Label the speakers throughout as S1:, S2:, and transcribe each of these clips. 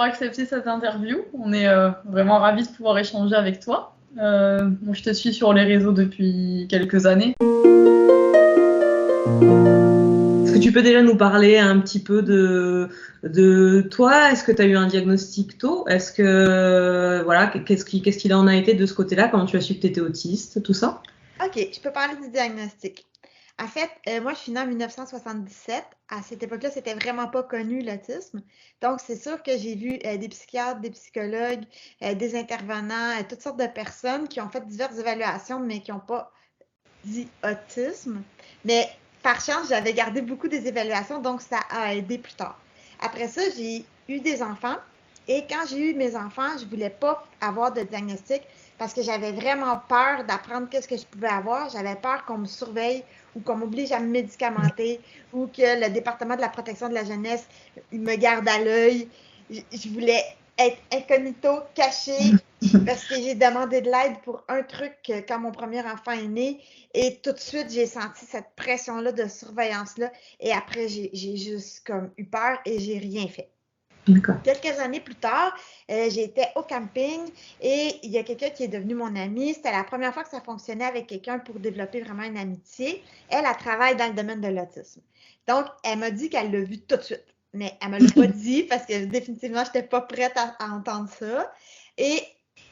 S1: d'avoir accepté cette interview. On est vraiment ravis de pouvoir échanger avec toi. Bon, je te suis sur les réseaux depuis quelques années.
S2: Est-ce que tu peux déjà nous parler un petit peu de toi? Est-ce que tu as eu un diagnostic tôt? Est-ce que, voilà, qu'est-ce qu'il en a été de ce côté-là? Comment tu as su que tu étais autiste, tout ça?
S3: OK, je peux parler du diagnostic. En fait, moi, je suis née en 1977. À cette époque-là, c'était vraiment pas connu l'autisme. Donc, c'est sûr que j'ai vu des psychiatres, des psychologues, des intervenants, toutes sortes de personnes qui ont fait diverses évaluations, mais qui n'ont pas dit autisme. Mais par chance, j'avais gardé beaucoup des évaluations, donc ça a aidé plus tard. Après ça, j'ai eu des enfants. Et quand j'ai eu mes enfants, je voulais pas avoir de diagnostic parce que j'avais vraiment peur d'apprendre qu'est-ce que je pouvais avoir. J'avais peur qu'on me surveille ou qu'on m'oblige à me médicamenter ou que le département de la protection de la jeunesse me garde à l'œil. Je voulais être incognito, caché, parce que j'ai demandé de l'aide pour un truc quand mon premier enfant est né. Et tout de suite, j'ai senti cette pression-là de surveillance-là. Et après, j'ai juste comme eu peur et j'ai rien fait. Quelques années plus tard, j'étais au camping et il y a quelqu'un qui est devenu mon ami. C'était la première fois que ça fonctionnait avec quelqu'un pour développer vraiment une amitié. Elle travaille dans le domaine de l'autisme. Donc, elle m'a dit qu'elle l'a vu tout de suite. Mais elle ne me l'a pas dit parce que définitivement, je n'étais pas prête à entendre ça. Et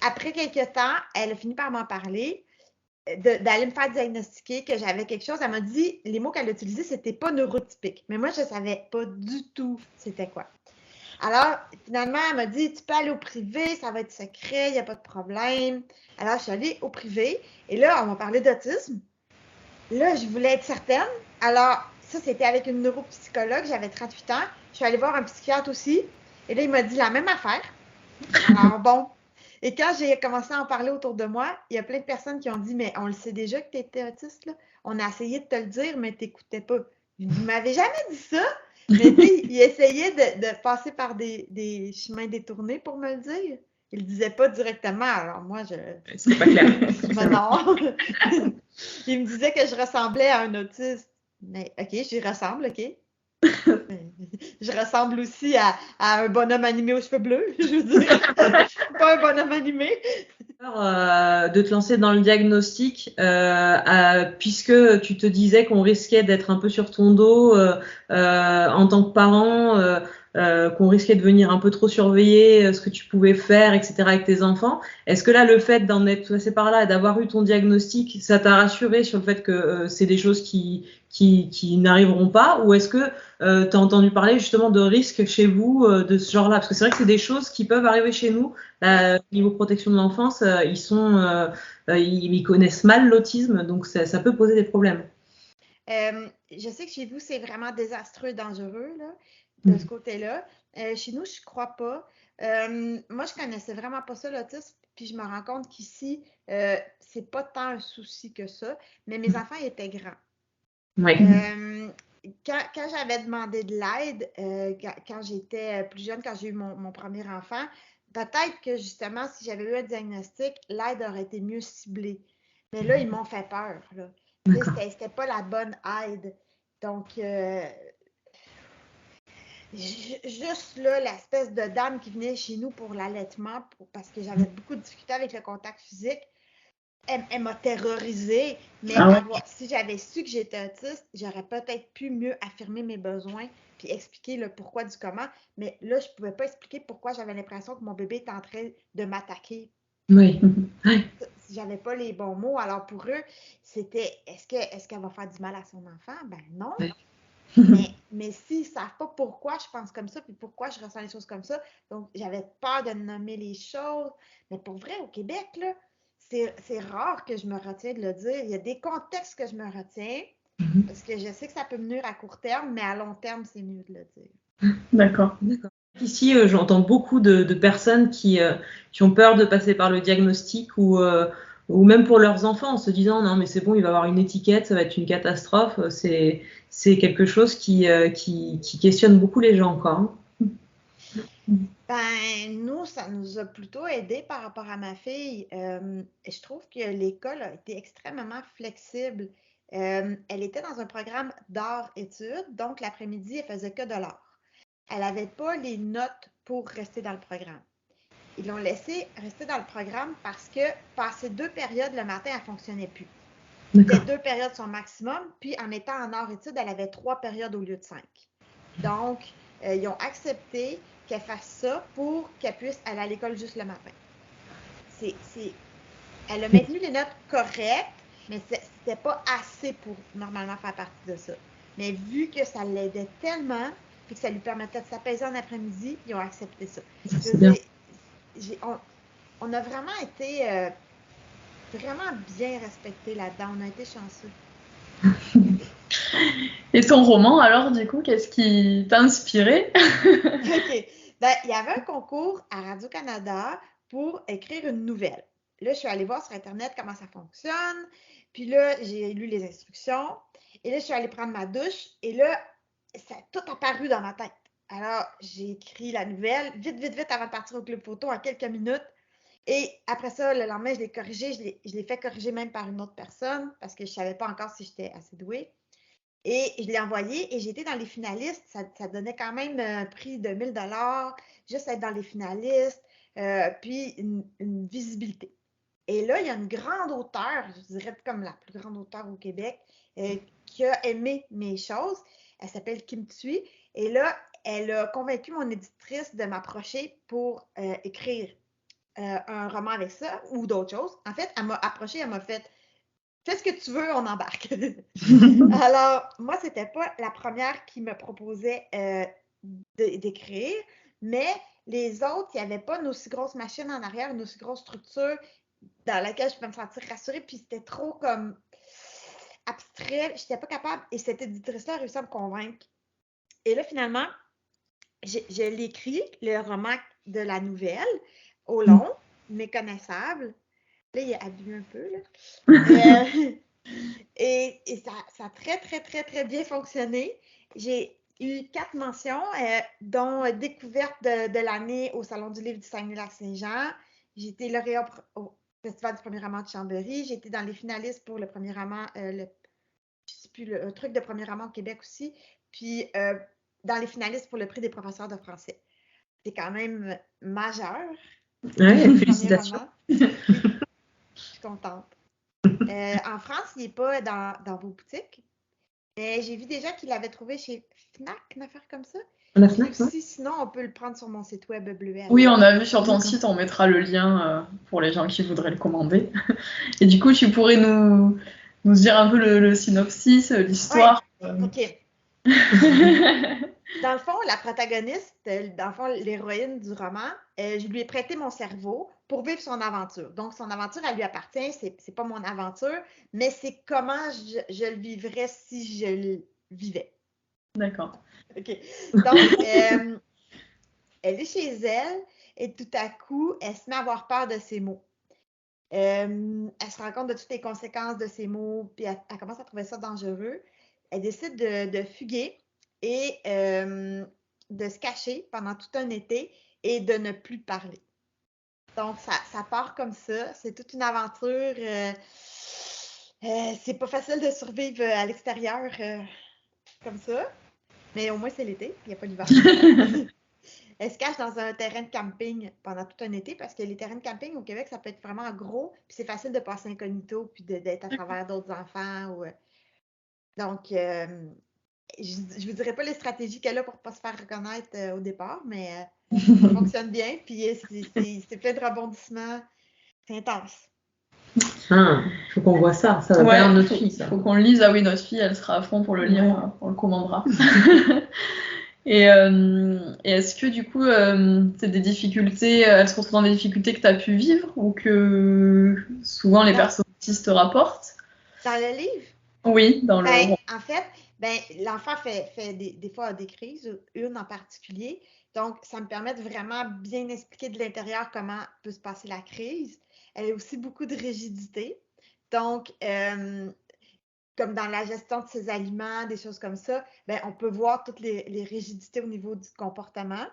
S3: après quelques temps, elle a fini par m'en parler, d'aller me faire diagnostiquer que j'avais quelque chose. Elle m'a dit, les mots qu'elle a utilisés, c'était pas neurotypique. Mais moi, je ne savais pas du tout c'était quoi. Alors, finalement, elle m'a dit, tu peux aller au privé, ça va être secret, il n'y a pas de problème. Alors, je suis allée au privé et là, on m'a parlé d'autisme. Là, je voulais être certaine. Alors, ça, c'était avec une neuropsychologue, j'avais 38 ans. Je suis allée voir un psychiatre aussi. Et là, il m'a dit la même affaire. Alors, bon. Et quand j'ai commencé à en parler autour de moi, il y a plein de personnes qui ont dit, mais on le sait déjà que tu étais autiste, là. On a essayé de te le dire, mais tu n'écoutais pas. Vous m'avez jamais dit ça. Mais tu sais, il essayait de passer par des chemins détournés pour me le dire. Il le disait pas directement. Alors moi,
S2: c'est pas clair.
S3: Mais non. Il me disait que je ressemblais à un autiste. Mais OK, j'y ressemble, OK. Je ressemble aussi à un bonhomme animé aux cheveux bleus, je veux dire. Pas un bonhomme animé.
S2: De te lancer dans le diagnostic, puisque tu te disais qu'on risquait d'être un peu sur ton dos en tant que parent, qu'on risquait de venir un peu trop surveiller ce que tu pouvais faire, etc. avec tes enfants. Est-ce que là, le fait d'en être passé par là et d'avoir eu ton diagnostic, ça t'a rassuré sur le fait que c'est des choses qui n'arriveront pas, ou est-ce que tu as entendu parler justement de risques chez vous de ce genre-là? Parce que c'est vrai que c'est des choses qui peuvent arriver chez nous. Niveau protection de l'enfance, ils connaissent mal l'autisme, donc ça peut poser des problèmes.
S3: Je sais que chez vous, c'est vraiment désastreux et dangereux là, de ce côté-là. Chez nous, je ne crois pas. Moi, je ne connaissais vraiment pas ça, l'autisme, puis je me rends compte qu'ici, c'est pas tant un souci que ça, mais mes enfants étaient grands.
S2: Ouais.
S3: Quand j'avais demandé de l'aide, quand j'étais plus jeune, quand j'ai eu mon premier enfant, peut-être que justement, si j'avais eu un diagnostic, l'aide aurait été mieux ciblée. Mais là, ils m'ont fait peur. Là. C'était pas la bonne aide. Donc, juste là, l'espèce de dame qui venait chez nous pour l'allaitement, parce que j'avais beaucoup discuté avec le contact physique, elle m'a terrorisée, mais si j'avais su que j'étais autiste, j'aurais peut-être pu mieux affirmer mes besoins puis expliquer le pourquoi du comment. Mais là, je ne pouvais pas expliquer pourquoi j'avais l'impression que mon bébé était en train de m'attaquer.
S2: Oui.
S3: Si j'avais pas les bons mots, alors pour eux, c'était est-ce qu'elle va faire du mal à son enfant? Ben non. Mais s'ils ne savent pas pourquoi je pense comme ça, puis pourquoi je ressens les choses comme ça, donc j'avais peur de nommer les choses. Mais pour vrai, au Québec, là, c'est rare que je me retiens de le dire. Il y a des contextes que je me retiens, parce que je sais que ça peut me nuire à court terme, mais à long terme, c'est mieux de le dire.
S2: D'accord. Ici, j'entends beaucoup de personnes qui ont peur de passer par le diagnostic ou même pour leurs enfants en se disant non mais c'est bon, il va avoir une étiquette, ça va être une catastrophe. C'est quelque chose qui questionne beaucoup les gens encore. Hein.
S3: Ben, nous, ça nous a plutôt aidé par rapport à ma fille. Je trouve que l'école a été extrêmement flexible. Elle était dans un programme d'art-études, donc l'après-midi, elle faisait que de l'art. Elle n'avait pas les notes pour rester dans le programme. Ils l'ont laissé rester dans le programme parce que passé 2 périodes, le matin, elle ne fonctionnait plus. C'était 2 périodes son maximum, puis en étant en hors-études, elle avait 3 périodes au lieu de 5. Donc, ils ont accepté qu'elle fasse ça pour qu'elle puisse aller à l'école juste le matin. Elle a maintenu les notes correctes, mais c'était pas assez pour normalement faire partie de ça. Mais vu que ça l'aidait tellement, puis que ça lui permettait de s'apaiser en après-midi, ils ont accepté ça.
S2: C'est bien.
S3: On a vraiment été vraiment bien respectés là-dedans. On a été chanceux.
S1: Et ton roman, alors, du coup, qu'est-ce qui t'a inspiré?
S3: OK. Ben, il y avait un concours à Radio-Canada pour écrire une nouvelle. Là, je suis allée voir sur Internet comment ça fonctionne. Puis là, j'ai lu les instructions. Et là, je suis allée prendre ma douche. Et là, ça a tout apparu dans ma tête. Alors, j'ai écrit la nouvelle, vite, vite, vite, avant de partir au club photo, en quelques minutes. Et après ça, le lendemain, je l'ai corrigé. Je l'ai fait corriger même par une autre personne parce que je ne savais pas encore si j'étais assez douée. Et je l'ai envoyé et j'ai été dans les finalistes. Ça donnait quand même un prix de 1000 $, juste être dans les finalistes, puis une visibilité. Et là, il y a une grande auteure, je dirais comme la plus grande auteure au Québec, qui a aimé mes choses. Elle s'appelle Kim Thuy. Et là, elle a convaincu mon éditrice de m'approcher pour écrire un roman avec ça ou d'autres choses. En fait, elle m'a approché, elle m'a fait fais ce que tu veux, on embarque. Alors, moi, c'était pas la première qui me proposait d'écrire, mais les autres, il n'y avait pas une aussi grosse machine en arrière, une aussi grosse structure dans laquelle je pouvais me sentir rassurée, puis c'était trop comme abstrait, je n'étais pas capable, et cette éditrice-là a réussi à me convaincre. Et là, finalement, je l'ai écrit, le roman de la nouvelle, au long, méconnaissable. Là, il est abîmé un peu, là. Et ça a très, très, très, très bien fonctionné. J'ai eu 4 mentions, dont découverte de l'année au Salon du livre du Saguenay-Lac-Saint-Jean. J'ai été lauréat au Festival du premier roman de Chambéry. J'ai été dans les finalistes pour le premier roman, je sais plus, le truc de premier roman au Québec aussi. Puis dans les finalistes pour le prix des professeurs de français. C'est quand même majeur.
S2: Ouais, félicitations.
S3: Oui, je suis contente. En France, il n'est pas dans vos boutiques. Mais j'ai vu déjà qu'il l'avait trouvé chez Fnac, une affaire comme ça.
S2: La
S3: Puis
S2: Fnac,
S3: aussi, sinon, on peut le prendre sur mon site web Bleuet.
S1: Oui, on a vu sur ton site, on mettra le lien pour les gens qui voudraient le commander. Et du coup, tu pourrais nous dire un peu le synopsis, l'histoire.
S3: Ouais. OK. Dans le fond, la protagoniste, dans le fond, l'héroïne du roman, je lui ai prêté mon cerveau pour vivre son aventure. Donc, son aventure, elle lui appartient, c'est pas mon aventure, mais c'est comment je le vivrais si je le vivais.
S1: D'accord.
S3: OK. Donc, elle est chez elle et tout à coup, elle se met à avoir peur de ses mots. Elle se rend compte de toutes les conséquences de ses mots, puis elle commence à trouver ça dangereux. Elle décide de fuguer et de se cacher pendant tout un été et de ne plus parler. Donc, ça part comme ça. C'est toute une aventure. C'est pas facile de survivre à l'extérieur comme ça, mais au moins c'est l'été, il n'y a pas l'hiver. Elle se cache dans un terrain de camping pendant tout un été parce que les terrains de camping au Québec, ça peut être vraiment gros, puis c'est facile de passer incognito puis d'être à travers d'autres enfants. Donc, je vous dirais pas les stratégies qu'elle a pour pas se faire reconnaître au départ, mais ça fonctionne bien, puis c'est plein de rebondissements. C'est intense.
S2: Faut qu'on voit ça. Ça va
S1: Ouais,
S2: faire notre fille, ça.
S1: Faut qu'on le lise. Ah oui, notre fille, elle sera à fond pour le lire, on le commandera. Et est-ce que du coup, c'est des difficultés, elles se retrouvent dans des difficultés que tu as pu vivre ou que souvent les personnes autistes te rapportent?
S3: Dans le livre?
S1: Oui, dans le.
S3: En fait, l'enfant fait des fois des crises, une en particulier. Donc, ça me permet de vraiment bien expliquer de l'intérieur comment peut se passer la crise. Elle a aussi beaucoup de rigidité. Donc, comme dans la gestion de ses aliments, des choses comme ça, on peut voir toutes les rigidités au niveau du comportement.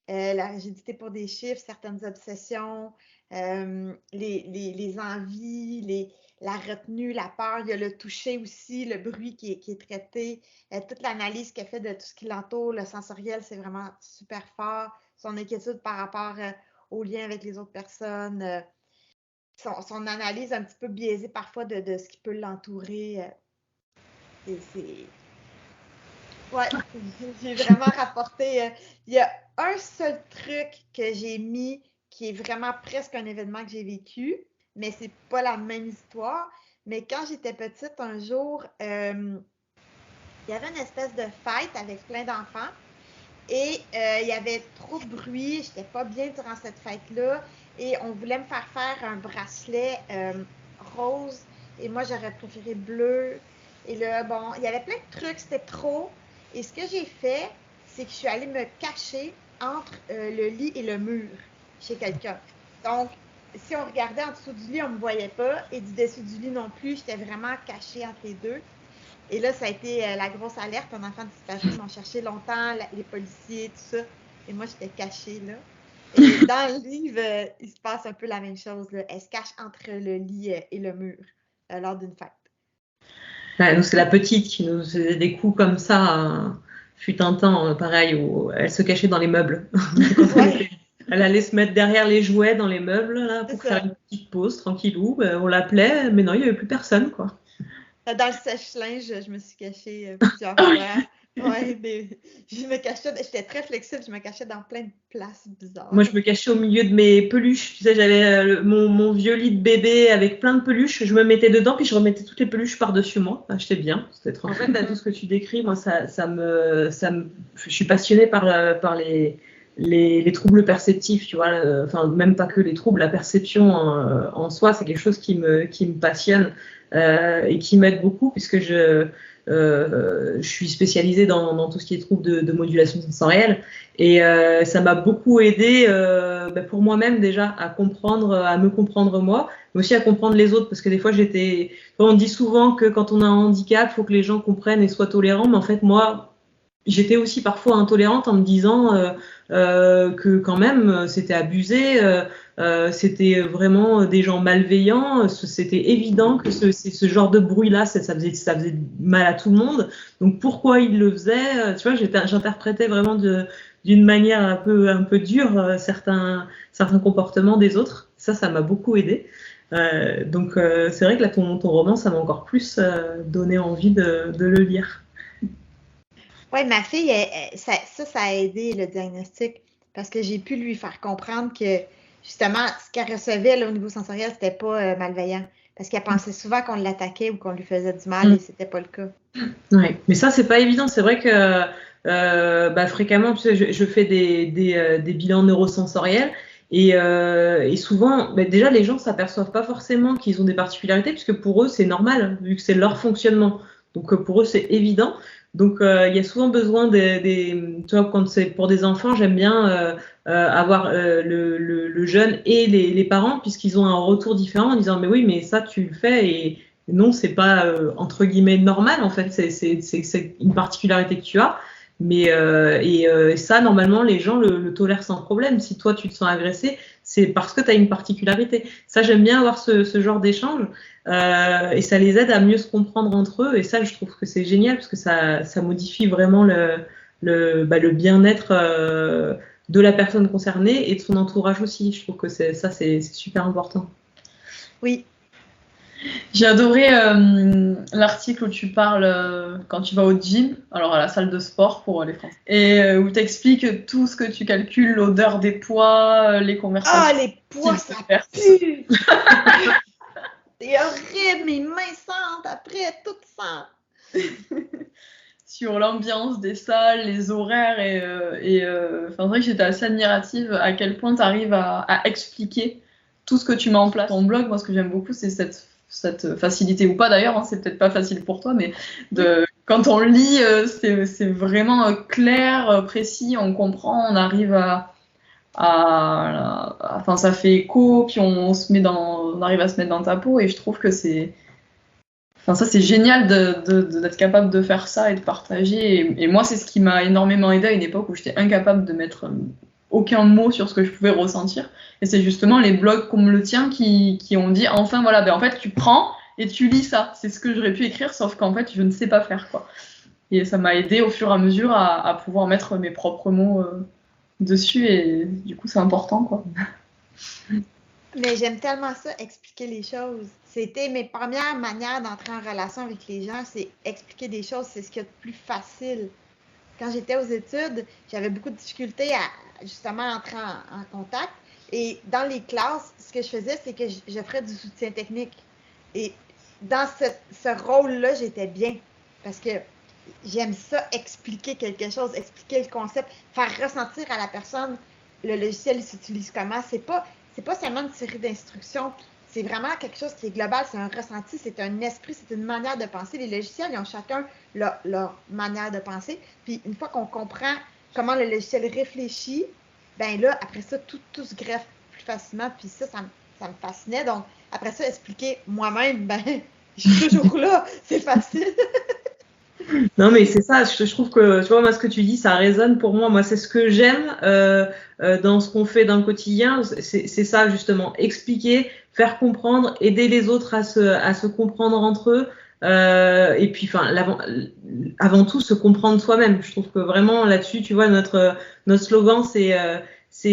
S3: La rigidité pour des chiffres, certaines obsessions, les envies, la retenue, la peur, il y a le toucher aussi, le bruit qui est traité, toute l'analyse qu'elle fait de tout ce qui l'entoure, le sensoriel, c'est vraiment super fort. Son inquiétude par rapport au lien avec les autres personnes, son analyse un petit peu biaisée parfois de ce qui peut l'entourer. Ouais, j'ai vraiment rapporté. Il y a un seul truc que j'ai mis qui est vraiment presque un événement que j'ai vécu, mais c'est pas la même histoire. Mais quand j'étais petite, un jour, il y avait une espèce de fête avec plein d'enfants et il y avait trop de bruit. J'étais pas bien durant cette fête-là et on voulait me faire faire un bracelet rose et moi j'aurais préféré bleu. Et là, bon, il y avait plein de trucs, c'était trop. Et ce que j'ai fait, c'est que je suis allée me cacher entre le lit et le mur chez quelqu'un. Donc, si on regardait en dessous du lit, on ne me voyait pas. Et du dessous du lit non plus, j'étais vraiment cachée entre les deux. Et là, ça a été la grosse alerte. Un enfant disparu, ils m'ont cherché longtemps, les policiers, tout ça. Et moi, j'étais cachée là. Et dans le livre, il se passe un peu la même chose, là. Elle se cache entre le lit et le mur lors d'une fête.
S2: Ouais, nous, c'est la petite qui nous faisait des coups comme ça, fut un temps, pareil, où elle se cachait dans les meubles.
S3: Ouais.
S2: Elle allait se mettre derrière les jouets dans les meubles là, pour
S3: C'est ça.
S2: faire une petite pause, tranquillou. On l'appelait, mais non, il n'y avait plus personne, quoi.
S3: Dans le sèche-linge, je me suis cachée plusieurs fois. Ouais, mais je me cachais, j'étais très flexible, je me cachais dans plein de places bizarres.
S2: Moi, je me cachais au milieu de mes peluches. Tu sais, j'avais mon vieux lit de bébé avec plein de peluches. Je me mettais dedans, puis je remettais toutes les peluches par-dessus moi. Enfin, j'étais bien. C'était trop. En fait, tout ce que tu décris, moi, je suis passionnée par les troubles perceptifs, tu vois. Enfin, même pas que les troubles, la perception en soi, c'est quelque chose qui me passionne et qui m'aide beaucoup, puisque je suis spécialisée dans tout ce qui est troubles de modulation sensorielle. Et ça m'a beaucoup aidé pour moi-même déjà à me comprendre moi, mais aussi à comprendre les autres, parce que des fois on dit souvent que quand on a un handicap, il faut que les gens comprennent et soient tolérants, mais en fait moi, j'étais aussi parfois intolérante en me disant que quand même c'était abusé, c'était vraiment des gens malveillants, c'était évident que ce genre de bruit-là, ça faisait mal à tout le monde. Donc pourquoi ils le faisaient, tu vois, j'interprétais vraiment d'une manière un peu dure certains comportements des autres. Ça m'a beaucoup aidé. Donc c'est vrai que là, ton roman, ça m'a encore plus donné envie de le lire.
S3: Oui, ma fille, ça a aidé le diagnostic parce que j'ai pu lui faire comprendre que justement, ce qu'elle recevait là, au niveau sensoriel, c'était pas malveillant. Parce qu'elle pensait souvent qu'on l'attaquait ou qu'on lui faisait du mal et c'était pas le cas.
S2: Ouais, mais ça, c'est pas évident. C'est vrai que fréquemment, tu sais, je fais des bilans neurosensoriels et souvent, déjà, les gens s'aperçoivent pas forcément qu'ils ont des particularités puisque pour eux, c'est normal vu que c'est leur fonctionnement. Donc pour eux, c'est évident. Donc il y a souvent besoin tu vois, quand c'est pour des enfants, j'aime bien avoir le jeune et les parents puisqu'ils ont un retour différent en disant mais oui, mais ça tu le fais et non, c'est pas entre guillemets normal en fait, c'est une particularité que tu as, mais ça normalement les gens le tolèrent sans problème. Si toi tu te sens agressé, c'est parce que tu as une particularité. Ça, j'aime bien avoir ce genre d'échange et ça les aide à mieux se comprendre entre eux et ça, je trouve que c'est génial parce que ça modifie vraiment le bien-être de la personne concernée et de son entourage aussi. Je trouve que c'est super important.
S3: Oui.
S1: J'ai adoré l'article où tu parles quand tu vas au gym, alors à la salle de sport pour les Français, et où tu expliques tout ce que tu calcules, l'odeur des poids, les conversations.
S3: Ah, les poids, ça pue! C'est horrible, mes mains sentent après, toutes sentent.
S1: Sur l'ambiance des salles, les horaires, c'est vrai que j'étais assez admirative à quel point tu arrives à expliquer tout ce que tu mets en place. Ton blog, moi, ce que j'aime beaucoup, c'est cette facilité, ou pas d'ailleurs, hein, c'est peut-être pas facile pour toi, mais quand on lit, c'est vraiment clair, précis, on comprend, on arrive enfin, ça fait écho, puis on arrive à se mettre dans ta peau, et je trouve que c'est génial d'être capable de faire ça et de partager. Et moi, c'est ce qui m'a énormément aidé à une époque où j'étais incapable de mettre aucun mot sur ce que je pouvais ressentir. Et c'est justement les blogs comme le tien qui ont dit enfin, voilà, en fait, tu prends et tu lis ça. C'est ce que j'aurais pu écrire, sauf qu'en fait, je ne sais pas faire, quoi. Et ça m'a aidé au fur et à mesure à pouvoir mettre mes propres mots dessus, et du coup, c'est important, quoi.
S3: Mais j'aime tellement ça, expliquer les choses. C'était mes premières manières d'entrer en relation avec les gens, c'est expliquer des choses, c'est ce qu'il y a de plus facile. Quand j'étais aux études, j'avais beaucoup de difficultés à justement entrer en contact. Et dans les classes, ce que je faisais, c'est que je ferais du soutien technique. Et dans ce rôle-là, j'étais bien. Parce que j'aime ça, expliquer quelque chose, expliquer le concept, faire ressentir à la personne le logiciel s'utilise comment. C'est pas seulement une série d'instructions. C'est vraiment quelque chose qui est global, c'est un ressenti, c'est un esprit, c'est une manière de penser. Les logiciels, ils ont chacun leur manière de penser. Puis une fois qu'on comprend comment le logiciel réfléchit, ben là, après ça, tout se greffe plus facilement. Puis ça me fascinait. Donc, après ça, expliquer moi-même, ben, je suis toujours là, c'est facile.
S2: Non, mais c'est ça, je trouve que, tu vois, moi, ce que tu dis, ça résonne pour moi. Moi, c'est ce que j'aime dans ce qu'on fait dans le quotidien. C'est ça, justement, expliquer, faire comprendre, aider les autres à se comprendre entre eux. Et puis, enfin, avant tout, se comprendre soi-même. Je trouve que vraiment, là-dessus, tu vois, notre slogan, c'est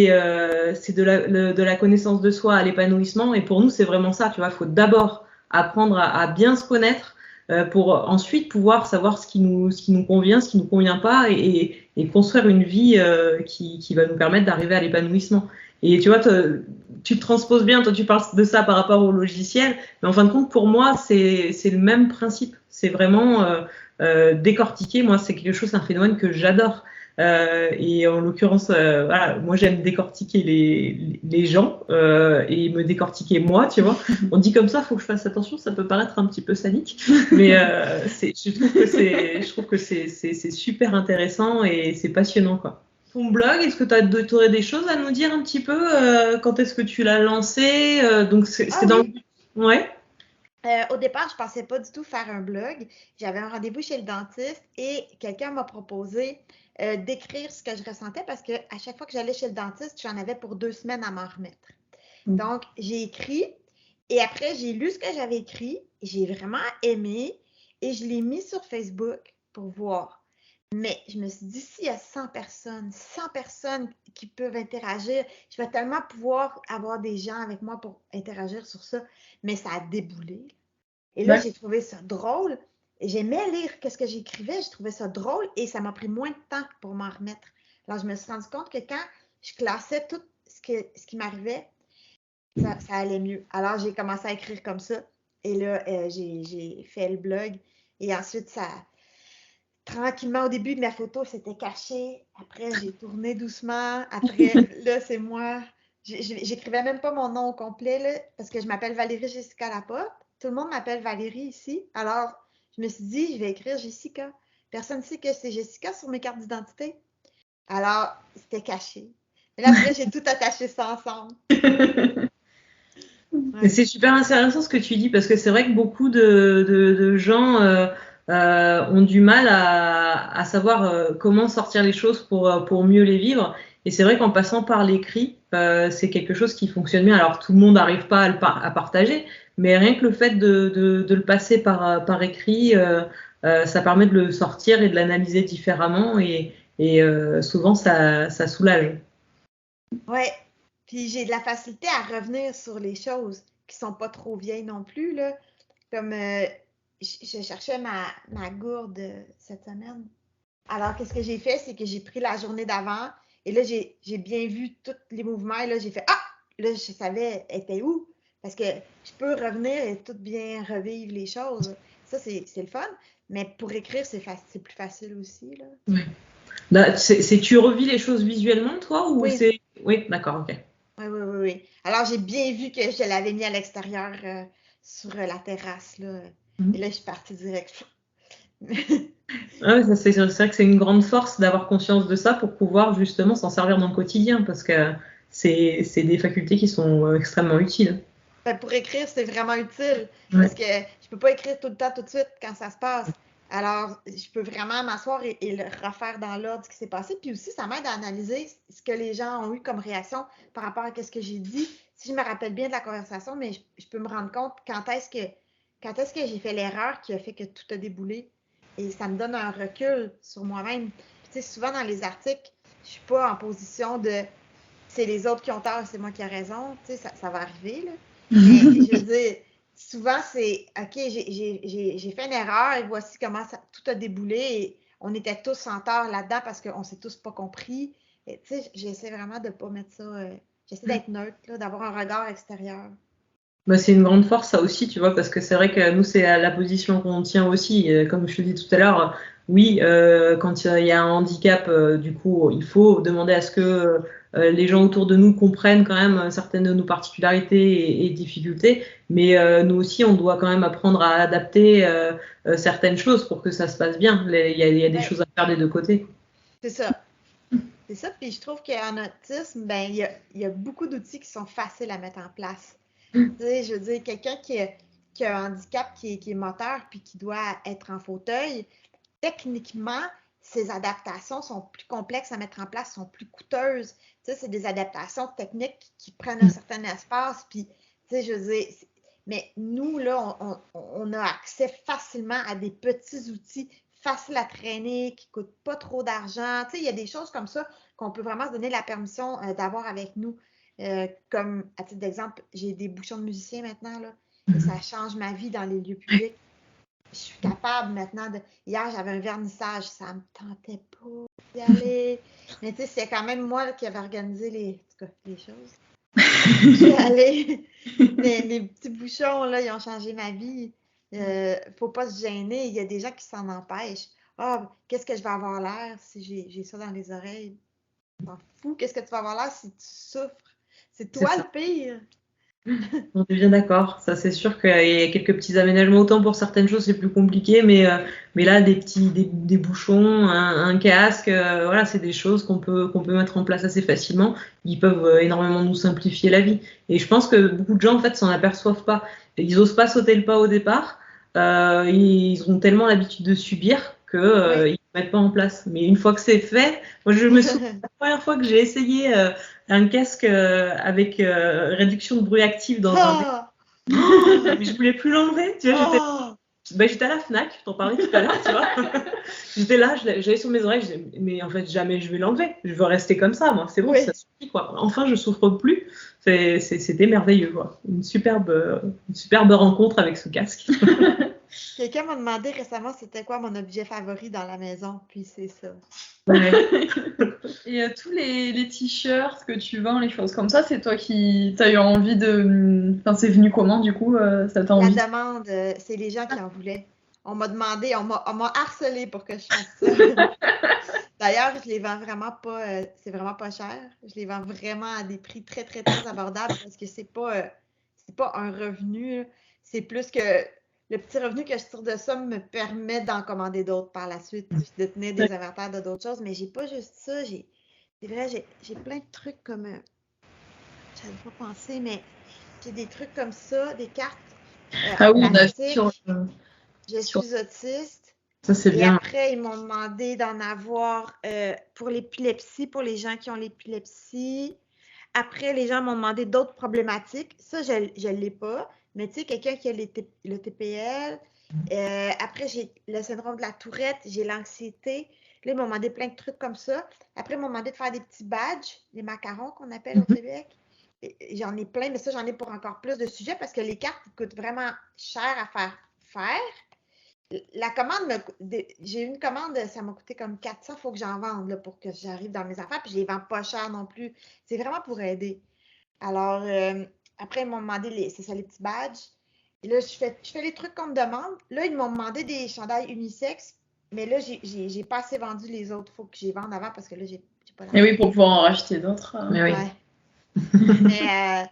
S2: de la connaissance de soi à l'épanouissement. Et pour nous, c'est vraiment ça, tu vois. Il faut d'abord apprendre à bien se connaître pour ensuite pouvoir savoir ce qui nous convient, ce qui nous convient pas et construire une vie qui va nous permettre d'arriver à l'épanouissement. Et tu vois, tu te transposes bien, toi tu parles de ça par rapport au logiciel, mais en fin de compte, pour moi, c'est le même principe. C'est vraiment décortiquer. Moi, c'est quelque chose, un phénomène que j'adore. Et en l'occurrence, voilà, moi j'aime décortiquer les gens et me décortiquer moi, tu vois. On dit comme ça, faut que je fasse attention, ça peut paraître un petit peu sadique, mais je trouve que c'est super intéressant et c'est passionnant, quoi. Ton blog, est-ce que tu aurais des choses à nous dire un petit peu quand est-ce que tu l'as lancé donc c'est dans
S3: Oui.
S2: Ouais.
S3: Au départ, je pensais pas du tout faire un blog. J'avais un rendez-vous chez le dentiste et quelqu'un m'a proposé d'écrire ce que je ressentais parce que à chaque fois que j'allais chez le dentiste, j'en avais pour 2 semaines à m'en remettre. Donc, j'ai écrit et après, j'ai lu ce que j'avais écrit, j'ai vraiment aimé et je l'ai mis sur Facebook pour voir. Mais je me suis dit, s'il y a 100 personnes qui peuvent interagir, je vais tellement pouvoir avoir des gens avec moi pour interagir sur ça. Mais ça a déboulé. Et là,
S2: Ouais.
S3: j'ai trouvé ça drôle. Et j'aimais lire ce que j'écrivais, je trouvais ça drôle et ça m'a pris moins de temps pour m'en remettre. Alors, je me suis rendu compte que quand je classais tout ce qui m'arrivait, ça allait mieux. Alors, j'ai commencé à écrire comme ça. Et là, j'ai fait le blog. Et ensuite, tranquillement, au début, ma photo s'était cachée. Après, j'ai tourné doucement. Après, là, c'est moi. J'écrivais même pas mon nom au complet, là, parce que je m'appelle Valérie Jessica Laporte. Tout le monde m'appelle Valérie ici. Alors, je me suis dit, je vais écrire Jessica. Personne ne sait que c'est Jessica sur mes cartes d'identité. Alors, c'était caché. Et là, après, j'ai tout attaché ça ensemble. Ouais.
S2: C'est super intéressant ce que tu dis parce que c'est vrai que beaucoup de gens ont du mal à savoir comment sortir les choses pour mieux les vivre. Et c'est vrai qu'en passant par l'écrit, c'est quelque chose qui fonctionne bien. Alors tout le monde n'arrive pas à partager, mais rien que le fait de le passer par écrit, ça permet de le sortir et de l'analyser différemment et souvent ça soulage.
S3: Ouais. Puis j'ai de la facilité à revenir sur les choses qui sont pas trop vieilles non plus, là. Comme je cherchais ma gourde cette semaine. Alors, qu'est-ce que j'ai fait? C'est que j'ai pris la journée d'avant et là, j'ai bien vu tous les mouvements et là, j'ai fait Ah! Là, je savais elle était où. Parce que je peux revenir et tout bien revivre les choses. Ça, c'est le fun. Mais pour écrire, c'est plus facile aussi, là.
S2: Ouais. Là, tu revis les choses visuellement, toi, ou
S3: Oui,
S2: c'est... Oui, d'accord, ok.
S3: oui. Alors, j'ai bien vu que je l'avais mis à l'extérieur sur la terrasse, là. Et là, je suis partie direct.
S2: Ouais, c'est vrai que c'est une grande force d'avoir conscience de ça pour pouvoir justement s'en servir dans le quotidien, parce que c'est des facultés qui sont extrêmement utiles.
S3: Ben, pour écrire, c'est vraiment utile parce
S2: Ouais.
S3: que je peux pas écrire tout le temps, tout de suite quand ça se passe. Alors, je peux vraiment m'asseoir et le refaire dans l'ordre ce qui s'est passé. Puis aussi, ça m'aide à analyser ce que les gens ont eu comme réaction par rapport à ce que j'ai dit. Si je me rappelle bien de la conversation, mais je peux me rendre compte quand est-ce que quand est-ce que j'ai fait l'erreur qui a fait que tout a déboulé? Et ça me donne un recul sur moi-même. Puis, tu sais, souvent dans les articles, je suis pas en position de c'est les autres qui ont tort, c'est moi qui ai raison. Tu sais, ça va arriver, là. Mais je veux dire, souvent c'est OK, j'ai fait une erreur et voici comment tout a déboulé. Et on était tous en tort là-dedans parce qu'on s'est tous pas compris. Et, tu sais, j'essaie vraiment de pas mettre ça. J'essaie d'être neutre, là, d'avoir un regard extérieur.
S2: Bah, c'est une grande force, ça aussi, tu vois, parce que c'est vrai que nous, c'est la position qu'on tient aussi. Comme je te dis tout à l'heure, oui, quand il y a un handicap, du coup, il faut demander à ce que les gens autour de nous comprennent quand même certaines de nos particularités et difficultés. Mais nous aussi, on doit quand même apprendre à adapter certaines choses pour que ça se passe bien. Il y a des
S3: Ouais,
S2: choses à faire des deux côtés.
S3: c'est ça. C'est ça. Puis je trouve qu'en autisme, ben, il y a beaucoup d'outils qui sont faciles à mettre en place. Tu sais, je veux dire, quelqu'un qui a un handicap qui est moteur puis qui doit être en fauteuil, techniquement, ces adaptations sont plus complexes à mettre en place, sont plus coûteuses. Tu sais, c'est des adaptations techniques qui prennent un certain espace. Puis, tu sais, je veux dire, mais nous, là, on a accès facilement à des petits outils faciles à traîner, qui ne coûtent pas trop d'argent. Tu sais, il y a des choses comme ça qu'on peut vraiment se donner la permission d'avoir avec nous. Comme, à titre d'exemple, j'ai des bouchons de musiciens maintenant, là, et ça change ma vie dans les lieux publics. Je suis capable maintenant de. Hier, j'avais un vernissage, ça me tentait pas d'y aller. Mais tu sais, c'est quand même moi là, qui avais organisé les choses. Je suis allée. Les petits bouchons, là, ils ont changé ma vie. Faut pas se gêner. Il y a des gens qui s'en empêchent. Ah, qu'est-ce que je vais avoir l'air si j'ai ça dans les oreilles? T'en fous, qu'est-ce que tu vas avoir l'air si tu souffres? C'est
S2: C'est
S3: toi
S2: ça.
S3: le pire.
S2: On est bien d'accord. Ça, c'est sûr qu'il y a quelques petits aménagements. Autant pour certaines choses, c'est plus compliqué, mais là, des bouchons, un casque, voilà, c'est des choses qu'on peut mettre en place assez facilement. Ils peuvent énormément nous simplifier la vie. Et je pense que beaucoup de gens, en fait, s'en aperçoivent pas. Ils osent pas sauter le pas au départ. Ils ont tellement l'habitude de subir que,
S3: Oui.
S2: ils ne mettent pas en place. Mais une fois que c'est fait, moi, je me souviens la première fois que j'ai essayé, un casque avec réduction de bruit active dans un
S3: Ah!
S2: mais je voulais plus l'enlever, tu vois,
S3: Ah!
S2: j'étais à la Fnac, je t'en parlais tout à l'heure, tu vois. J'étais là, j'avais sur mes oreilles, je disais, mais en fait, jamais je vais l'enlever. Je veux rester comme ça, moi, c'est bon,
S3: Oui.
S2: ça suffit, quoi. Enfin, je souffre plus. C'était merveilleux, quoi. Une superbe rencontre avec ce casque.
S3: Quelqu'un m'a demandé récemment c'était quoi mon objet favori dans la maison, puis c'est ça.
S2: Ouais.
S1: Et tous les t-shirts que tu vends, les choses comme ça, c'est toi qui t'as eu envie de. Enfin, c'est venu comment du coup ça t'a
S3: La
S1: envie?
S3: demande, c'est les gens qui en voulaient. On m'a demandé, on m'a harcelé pour que je fasse ça. D'ailleurs, je les vends vraiment pas, c'est vraiment pas cher. Je les vends vraiment à des prix très, très, très abordables parce que c'est pas un revenu, là. C'est plus que le petit revenu que je tire de ça me permet d'en commander d'autres par la suite, puis de tenir des inventaires de d'autres choses. Mais j'ai pas juste ça. C'est vrai, j'ai plein de trucs comme, j'avais pas pensé, mais j'ai des trucs comme ça, des cartes en
S1: Ah oui, on a vu
S3: plastique. Je
S1: sur...
S3: suis autiste.
S2: Ça, c'est
S3: Et
S2: bien.
S3: après, ils m'ont demandé d'en avoir pour l'épilepsie, pour les gens qui ont l'épilepsie. Après, les gens m'ont demandé d'autres problématiques. Ça, je ne l'ai pas. Mais tu sais, quelqu'un qui a le TPL. Après, j'ai le syndrome de la Tourette, j'ai l'anxiété. Là, ils m'ont demandé plein de trucs comme ça. Après, ils m'ont demandé de faire des petits badges, les macarons qu'on appelle au Québec. J'en ai plein, mais ça, j'en ai pour encore plus de sujets parce que les cartes coûtent vraiment cher à faire. La commande, j'ai eu une commande, ça m'a coûté comme 400, il faut que j'en vende là, pour que j'arrive dans mes affaires, puis je les vends pas cher non plus. C'est vraiment pour aider. Alors, après, ils m'ont demandé, c'est ça, les petits badges. Et là, je fais les trucs qu'on me demande. Là, ils m'ont demandé des chandails unisex, mais là, j'ai pas assez vendu les autres. Il faut que je les vende avant parce que là, j'ai pas
S1: Et
S3: d'argent.
S1: oui, pour pouvoir en racheter d'autres.
S2: Mais oui.
S3: Ouais. Mais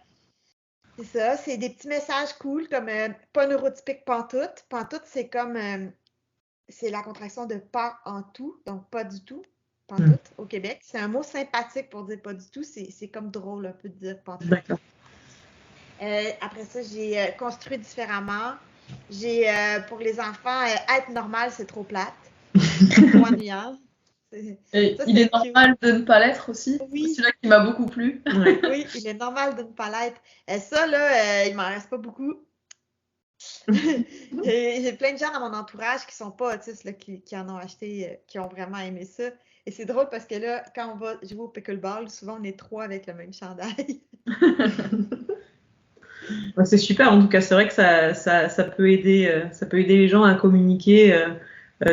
S3: c'est ça, c'est des petits messages cool comme pas neurotypique pantoute. Pantoute, c'est comme c'est la contraction de pas en tout, donc pas du tout, pantoute, au Québec. C'est un mot sympathique pour dire pas du tout. C'est comme drôle un peu de dire pantoute.
S2: D'accord.
S3: Après ça, j'ai construit différemment. J'ai, pour les enfants, être normal, c'est trop plate. C'est trop ennuyant.
S1: Et
S3: Ça,
S1: il
S3: c'est
S1: est
S3: cute.
S1: normal de ne pas l'être aussi. C'est
S3: Oui,
S1: celui-là qui m'a beaucoup plu.
S2: Ouais.
S3: oui, il est normal de ne pas l'être. Ça, là, il m'en reste pas beaucoup. J'ai plein de gens dans mon entourage qui sont pas autistes, là, qui en ont acheté, qui ont vraiment aimé ça. Et c'est drôle parce que là, quand on va jouer au pickleball, souvent on est 3 avec le même chandail.
S2: Ouais, c'est super, en tout cas, c'est vrai que ça peut aider les gens à communiquer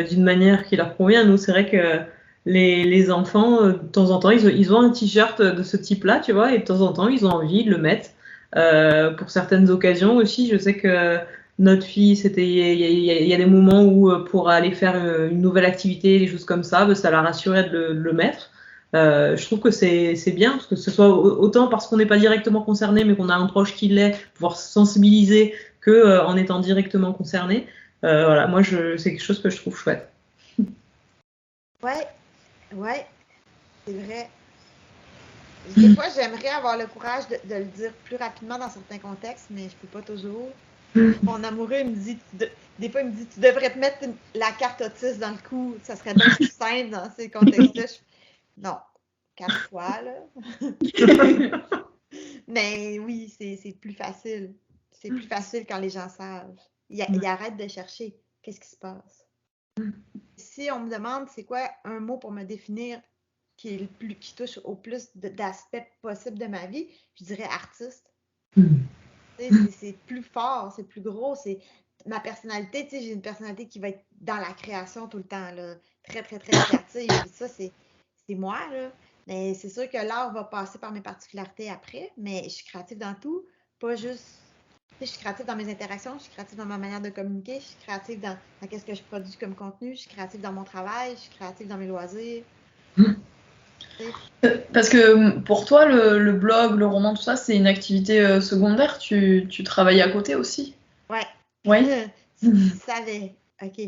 S2: d'une manière qui leur convient. Nous, c'est vrai que les enfants, de temps en temps, ils ont un t-shirt de ce type-là, tu vois, et de temps en temps, ils ont envie de le mettre. Pour certaines occasions aussi, je sais que notre fille, il y a des moments où pour aller faire une nouvelle activité, des choses comme ça, ben, ça la rassurait de le mettre. Je trouve que c'est bien, parce que ce soit autant parce qu'on n'est pas directement concerné, mais qu'on a un proche qui l'est, pouvoir se sensibiliser que en étant directement concerné. Voilà, moi, c'est quelque chose que je trouve chouette.
S3: Ouais, ouais, c'est vrai. Des fois, j'aimerais avoir le courage de le dire plus rapidement dans certains contextes, mais je peux pas toujours. Mon amoureux, il me dit, des fois, il me dit, tu devrais te mettre la carte autiste dans le cou, ça serait bien plus simple dans ces contextes-là. Non, 4 fois, là. Mais oui, c'est plus facile. C'est plus facile quand les gens savent. Ils arrêtent de chercher. Qu'est-ce qui se passe? Si on me demande c'est quoi un mot pour me définir qui touche au plus d'aspects possibles de ma vie, je dirais artiste. C'est plus fort, c'est plus gros, c'est ma personnalité, j'ai une personnalité qui va être dans la création tout le temps, là, très, très, très créative. Puis ça, c'est moi, là. Mais c'est sûr que l'art va passer par mes particularités après, mais je suis créative dans tout, pas juste. Je suis créative dans mes interactions, je suis créative dans ma manière de communiquer, je suis créative dans qu'est-ce que je produis comme contenu, je suis créative dans mon travail, je suis créative dans mes loisirs.
S1: Parce que pour toi, le blog, le roman, tout ça, c'est une activité secondaire. Tu travailles à côté aussi?
S3: Ouais.
S1: Oui.
S3: Si tu savais. OK.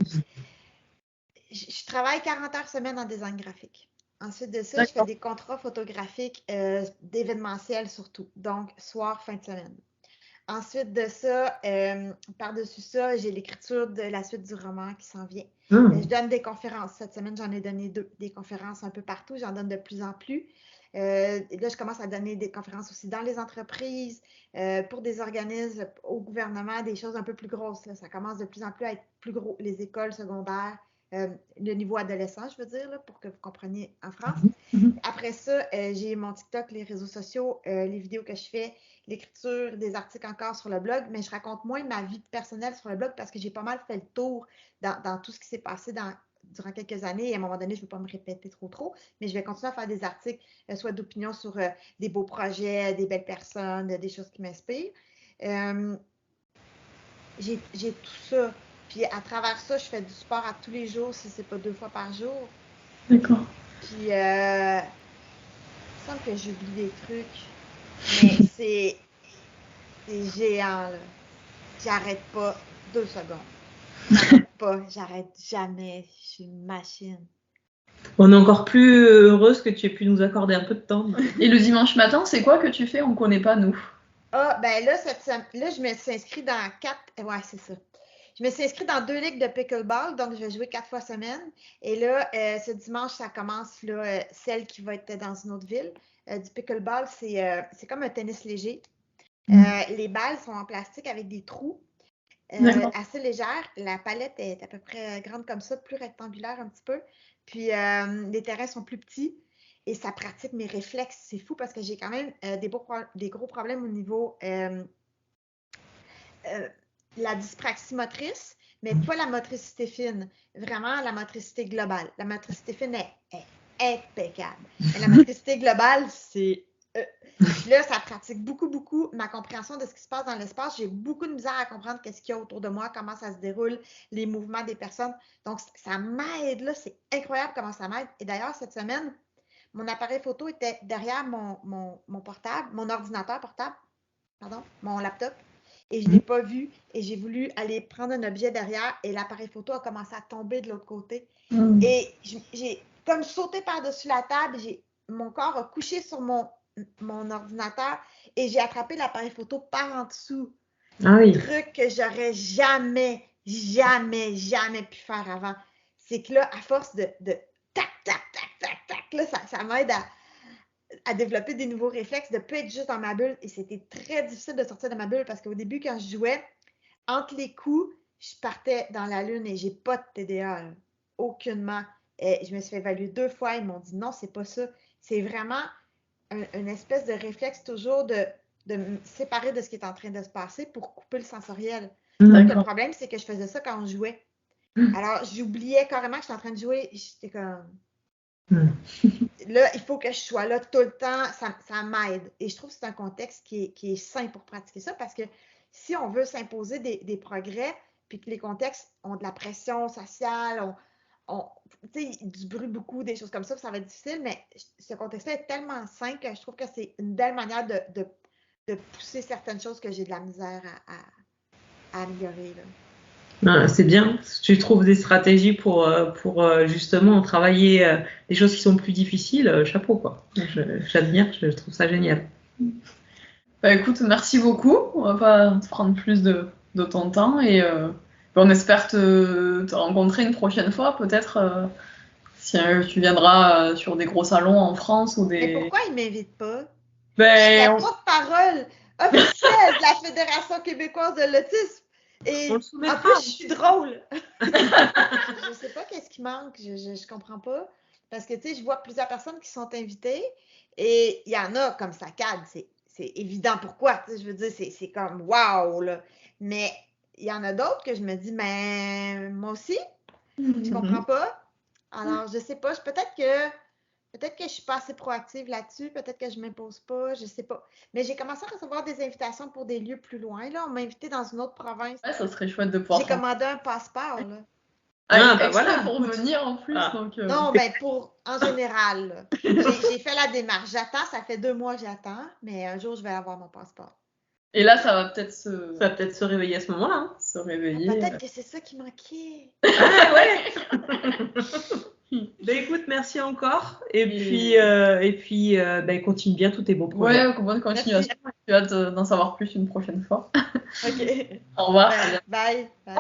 S3: Je travaille 40 heures semaine en design graphique. Ensuite de ça, je fais
S1: D'accord.
S3: des contrats photographiques d'événementiel surtout, donc soir, fin de semaine. Ensuite de ça, par-dessus ça, j'ai l'écriture de la suite du roman qui s'en vient. Je donne des conférences. Cette semaine, j'en ai donné 2, des conférences un peu partout. J'en donne de plus en plus. Et là, je commence à donner des conférences aussi dans les entreprises, pour des organismes, au gouvernement, des choses un peu plus grosses. Là. Ça commence de plus en plus à être plus gros. Les écoles secondaires, le niveau adolescent, je veux dire, là, pour que vous compreniez en France. Après ça, j'ai mon TikTok, les réseaux sociaux, les vidéos que je fais, l'écriture, des articles encore sur le blog, mais je raconte moins ma vie personnelle sur le blog parce que j'ai pas mal fait le tour dans tout ce qui s'est passé durant quelques années. Et à un moment donné, je ne veux pas me répéter trop, mais je vais continuer à faire des articles, soit d'opinion sur des beaux projets, des belles personnes, des choses qui m'inspirent. J'ai tout ça. Puis à travers ça, je fais du sport à tous les jours, si c'est pas 2 fois par jour.
S1: D'accord.
S3: Puis, il me semble que j'oublie des trucs, mais c'est géant, là. J'arrête pas 2 secondes. J'arrête jamais. Je suis une machine.
S2: On est encore plus heureuse que tu aies pu nous accorder un peu de temps.
S1: Et le dimanche matin, c'est quoi que tu fais? On connaît pas, nous.
S3: Ah, ben là, là, je me suis inscrite dans 4. Ouais, c'est ça. Je me suis inscrite dans 2 ligues de pickleball, donc je vais jouer 4 fois semaine. Et là, ce dimanche, ça commence, là, celle qui va être dans une autre ville. Du pickleball, c'est comme un tennis léger. Les balles sont en plastique avec des trous. Assez légère. La palette est à peu près grande comme ça, plus rectangulaire un petit peu. Puis les terrains sont plus petits et ça pratique mes réflexes. C'est fou parce que j'ai quand même des gros problèmes au niveau la dyspraxie motrice, mais pas la motricité fine. Vraiment la motricité globale. La motricité fine est impeccable. Mais la motricité globale, c'est là, ça pratique beaucoup ma compréhension de ce qui se passe dans l'espace. J'ai beaucoup de misère à comprendre qu'est-ce qu'il y a autour de moi, comment ça se déroule, les mouvements des personnes. Donc, ça m'aide, là. C'est incroyable comment ça m'aide. Et d'ailleurs, cette semaine, mon appareil photo était derrière mon portable, mon ordinateur portable, pardon, mon laptop. Et je ne l'ai pas vu. Et j'ai voulu aller prendre un objet derrière et l'appareil photo a commencé à tomber de l'autre côté. Et j'ai comme sauté par-dessus la table. Mon corps a couché sur mon ordinateur et j'ai attrapé l'appareil photo par en dessous.
S2: Ah oui.
S3: Truc que j'aurais jamais pu faire avant. C'est que là, à force de tac, là, ça m'aide à développer des nouveaux réflexes, de ne pas être juste dans ma bulle. Et c'était très difficile de sortir de ma bulle parce qu'au début, quand je jouais, entre les coups, je partais dans la lune et j'ai pas de TDA, là. Aucunement. Et je me suis fait évaluer 2 fois. Ils m'ont dit non, c'est pas ça. C'est vraiment une espèce de réflexe toujours de me séparer de ce qui est en train de se passer pour couper le sensoriel. Donc, le problème, c'est que je faisais ça quand on jouait. Alors, j'oubliais carrément que j'étais en train de jouer. J'étais comme... Là, il faut que je sois là tout le temps. Ça m'aide. Et je trouve que c'est un contexte qui est sain pour pratiquer ça parce que si on veut s'imposer des progrès, puis que les contextes ont de la pression sociale, du bruit beaucoup, des choses comme ça va être difficile, mais ce contexte-là est tellement sain que je trouve que c'est une belle manière de pousser certaines choses que j'ai de la misère à améliorer, là.
S2: C'est bien, tu trouves des stratégies pour justement travailler les choses qui sont plus difficiles, chapeau quoi. J'admire, je trouve ça génial.
S1: Bah écoute, merci beaucoup. On va pas te prendre plus de ton temps et on espère te rencontrer une prochaine fois, peut-être si tu viendras sur des gros salons en France ou des...
S3: Mais pourquoi ils m'invitent pas? Je suis la porte-parole officielle de la Fédération québécoise de l'autisme. Et en plus, je suis drôle. Je sais pas qu'est-ce qui manque. Je comprends pas. Parce que, tu sais, je vois plusieurs personnes qui sont invitées et il y en a comme saccade. C'est évident pourquoi. Je veux dire, c'est comme wow, là. Mais il y en a d'autres que je me dis, mais moi aussi, je comprends pas. Alors, je sais pas. Peut-être que je suis pas assez proactive là-dessus. Peut-être que je m'impose pas. Je sais pas. Mais j'ai commencé à recevoir des invitations pour des lieux plus loin. Là, on m'a invité dans une autre province.
S1: Ouais, ça serait chouette de pouvoir...
S3: J'ai commandé un passeport, là.
S1: Voilà, pour venir en plus. Donc,
S3: non, ben en général, là. J'ai fait la démarche. J'attends, ça fait 2 mois que j'attends, mais un jour, je vais avoir mon passeport.
S1: Et là, ça va peut-être se
S2: réveiller à ce moment-là. Hein.
S1: Se réveiller.
S3: Peut-être que c'est ça qui manquait.
S2: Ah ouais. Ben écoute, merci encore. Et puis, continue bien tous tes beaux projets.
S1: Ouais, bonne continuation. J'ai hâte d'en savoir plus une prochaine fois.
S3: Ok.
S1: Au revoir.
S3: Bye. Bye.